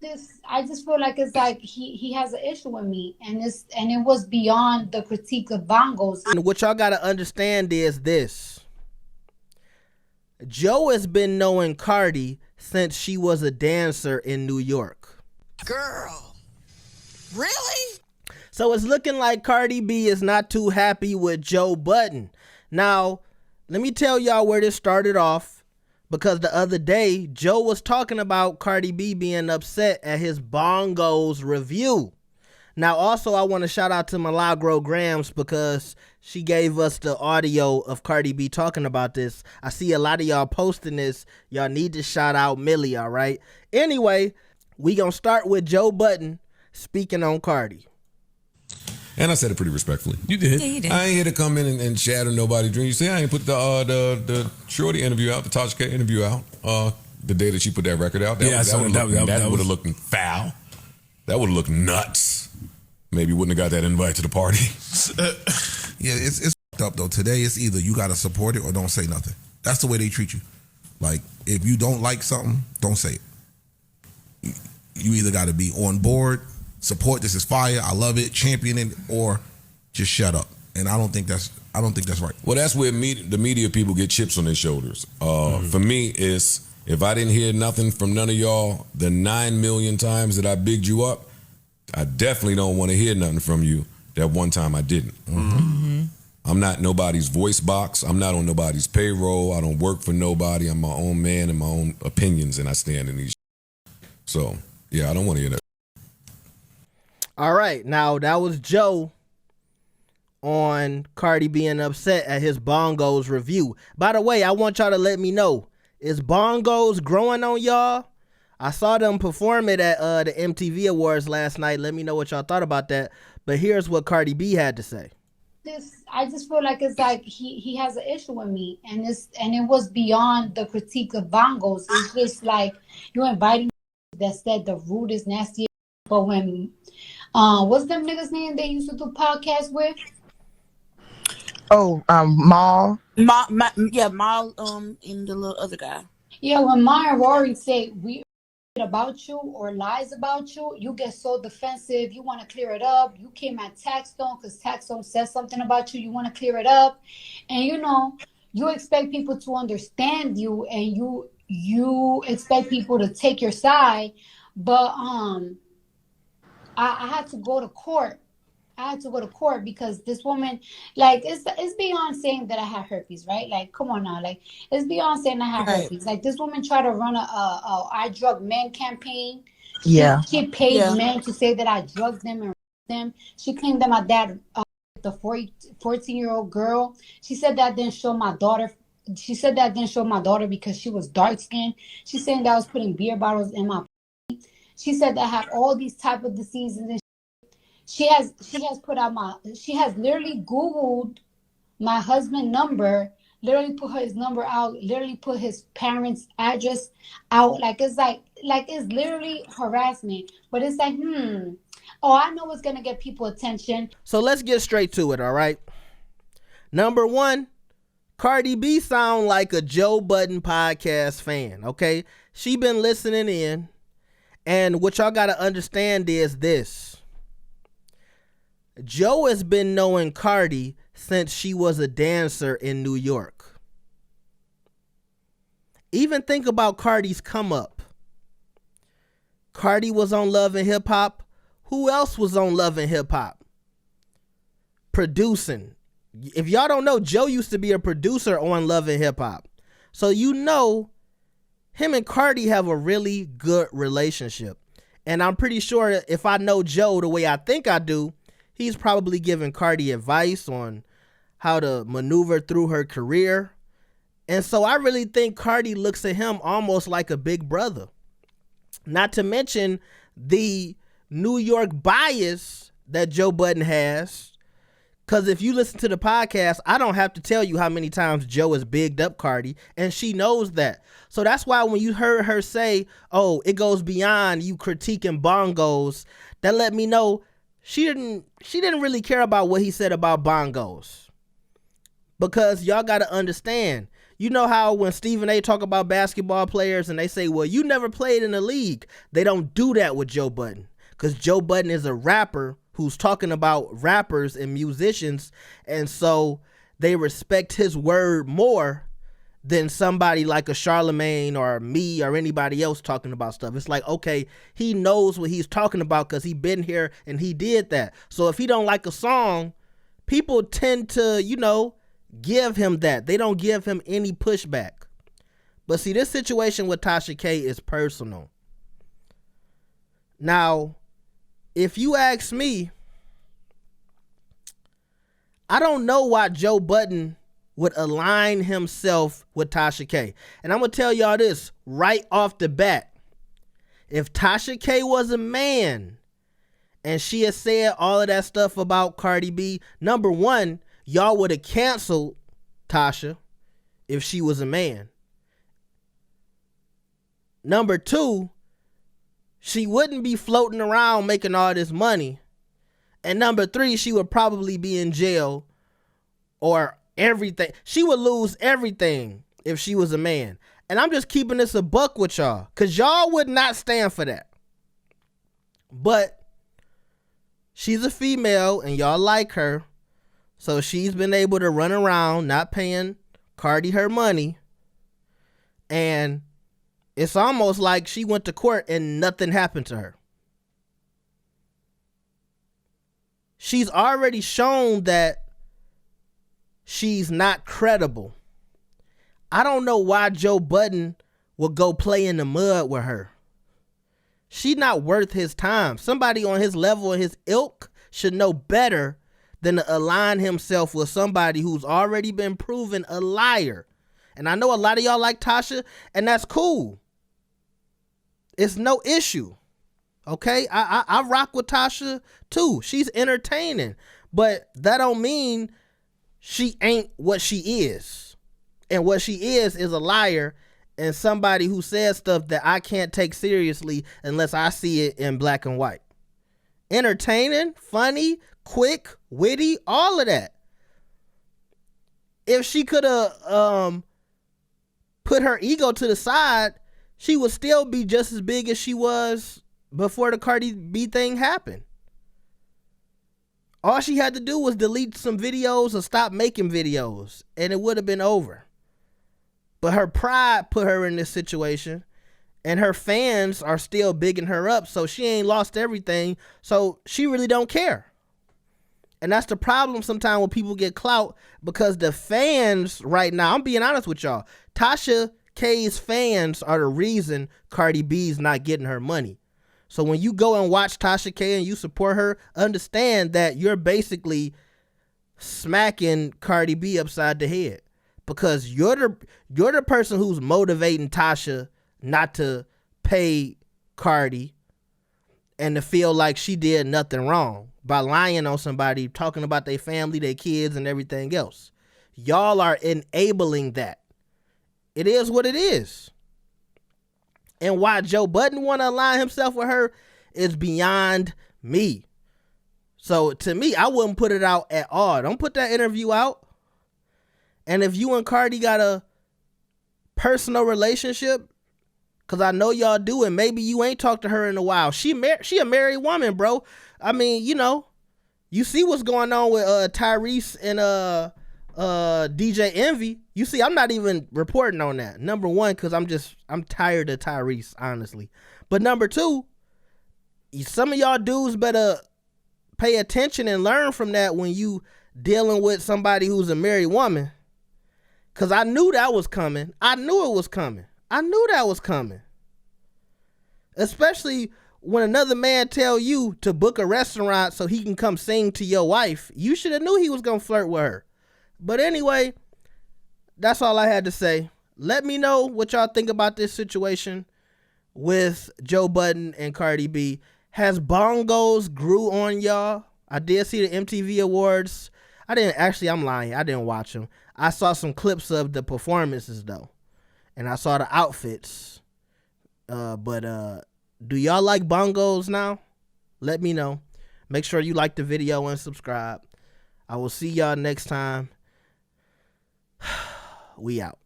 this I just feel like it's like he has an issue with me, and it was beyond the critique of Bongos. And what y'all gotta understand is this. Joe has been knowing Cardi since she was a dancer in New York. Girl, really? So it's looking like Cardi B is not too happy with Joe Budden. Now, let me tell y'all where this started off, because the other day, Joe was talking about Cardi B being upset at his Bongos review. Now, also, I want to shout out to Milagro Grams because she gave us the audio of Cardi B talking about this. I see a lot of y'all posting this. Y'all need to shout out Millie, all right? Anyway, we gonna start with Joe Budden speaking on Cardi. And I said it pretty respectfully. You did. Yeah, you did. I ain't here to come in and shatter nobody's dream. You see, I ain't put the Shorty interview out, the Tasha K interview out, the day that she put that record out. That would have looked foul. That would have looked nuts. Maybe wouldn't have got that invite to the party. Yeah, it's up though. Today it's either you got to support it or don't say nothing. That's the way they treat you. Like, if you don't like something, don't say it. You either got to be on board, support, this is fire, I love it, champion it, or just shut up. And I don't think that's right. Well, that's where the media people get chips on their shoulders. For me, it's if I didn't hear nothing from none of y'all the 9 million times that I bigged you up, I definitely don't want to hear nothing from you that one time I didn't. I'm not nobody's voice box. I'm not on nobody's payroll. I don't work for nobody. I'm my own man and my own opinions, and I stand in these. So, yeah, I don't want to hear that. All right, now that was Joe on Cardi being upset at his Bongos review. By the way, I want y'all to let me know, is Bongos growing on y'all? I saw them perform it at the MTV Awards last night. Let me know what y'all thought about that. But here's what Cardi B had to say. I just feel like it's like he has an issue with me, and it was beyond the critique of Bongos. It's just like you inviting that said the rudest, nastiest. But when what's them niggas' name they used to do podcasts with? Maul. Mal, and the little other guy. Yeah, when Ma and Rory say we about you or lies about you, you get so defensive. You want to clear it up. You came at Taxstone because Taxstone says something about you. You want to clear it up, and you expect people to understand you, and you expect people to take your side. But I had to go to court. Because this woman, like, it's beyond saying that I have herpes, right? Like, come on now, like, it's beyond saying I have herpes. Like, this woman tried to run a I drug men campaign. Yeah, she paid men to say that I drugged them and raped them. She claimed that my dad, the 14-year-old girl. She said that didn't show my daughter. She said that didn't show my daughter because she was dark skinned. She's saying that I was putting beer bottles in my. She said that I have all these type of diseases and. She has she has literally Googled my husband's number, literally put his number out, literally put his parents' address out. Like it's literally harassment. But it's like, I know it's gonna get people attention. So let's get straight to it, all right? Number one, Cardi B sound like a Joe Budden podcast fan, okay? She been listening in, and what y'all gotta understand is this. Joe has been knowing Cardi since she was a dancer in New York. Even think about Cardi's come up. Cardi was on Love and Hip Hop. Who else was on Love and Hip Hop? Producing. If y'all don't know, Joe used to be a producer on Love and Hip Hop. So him and Cardi have a really good relationship. And I'm pretty sure if I know Joe the way I think I do, he's probably giving Cardi advice on how to maneuver through her career. And so I really think Cardi looks at him almost like a big brother. Not to mention the New York bias that Joe Budden has. Because if you listen to the podcast, I don't have to tell you how many times Joe has bigged up Cardi, and she knows that. So that's why when you heard her say, oh, it goes beyond you critiquing Bongos, that let me know she didn't really care about what he said about Bongos. Because y'all got to understand, You know how when Stephen A talk about basketball players and they say, well, you never played in the league. They don't do that with Joe Budden, because Joe Budden is a rapper who's talking about rappers and musicians. And so they respect his word more than somebody like a Charlemagne or me or anybody else talking about stuff. It's like, okay, he knows what he's talking about because he been here and he did that. So if he don't like a song, people tend to, give him that. They don't give him any pushback. But see, this situation with Tasha K is personal. Now, if you ask me, I don't know why Joe Budden would align himself with Tasha K. And I'm going to tell y'all this right off the bat. If Tasha K was a man and she had said all of that stuff about Cardi B, number one, y'all would have canceled Tasha if she was a man. Number two, she wouldn't be floating around making all this money. And number three, she would probably be in jail or everything. She would lose everything if she was a man. And I'm just keeping this a buck with y'all, because y'all would not stand for that. But she's a female and y'all like her. So she's been able to run around not paying Cardi her money. And it's almost like she went to court and nothing happened to her. She's already shown that she's not credible. I don't know why Joe Budden would go play in the mud with her. She's not worth his time. Somebody on his level and his ilk should know better than to align himself with somebody who's already been proven a liar. And I know a lot of y'all like Tasha, and that's cool. It's no issue. Okay? I rock with Tasha too. She's entertaining. But that don't mean she ain't what she is. And what she is a liar and somebody who says stuff that I can't take seriously unless I see it in black and white. Entertaining, funny, quick, witty, all of that. If she could have put her ego to the side, she would still be just as big as she was before the Cardi B thing happened. All she had to do was delete some videos or stop making videos, and it would have been over. But her pride put her in this situation, and her fans are still bigging her up, so she ain't lost everything, so she really don't care. And that's the problem sometimes when people get clout, because the fans right now, I'm being honest with y'all, Tasha K's fans are the reason Cardi B's not getting her money. So when you go and watch Tasha K and you support her, understand that you're basically smacking Cardi B upside the head, because you're the person who's motivating Tasha not to pay Cardi and to feel like she did nothing wrong by lying on somebody, talking about their family, their kids, and everything else. Y'all are enabling that. It is what it is. And why Joe Budden want to align himself with her is beyond me. So to me, I wouldn't put it out at all. Don't put that interview out. And if you and Cardi got a personal relationship, because I know y'all do, and maybe you ain't talked to her in a while. She a married woman, bro. I mean, you see what's going on with Tyrese and DJ Envy. You see, I'm not even reporting on that. Number one, because I'm tired of Tyrese, honestly. But number two, some of y'all dudes better pay attention and learn from that when you dealing with somebody who's a married woman. Because I knew that was coming. I knew it was coming. I knew that was coming. Especially when another man tell you to book a restaurant so he can come sing to your wife. You should have knew he was going to flirt with her. But anyway, that's all I had to say. Let me know what y'all think about this situation with Joe Budden and Cardi B. Has Bongos grew on y'all? I did see the MTV Awards. I'm lying. I didn't watch them. I saw some clips of the performances though. And I saw the outfits. But do y'all like Bongos now? Let me know. Make sure you like the video and subscribe. I will see y'all next time. We out.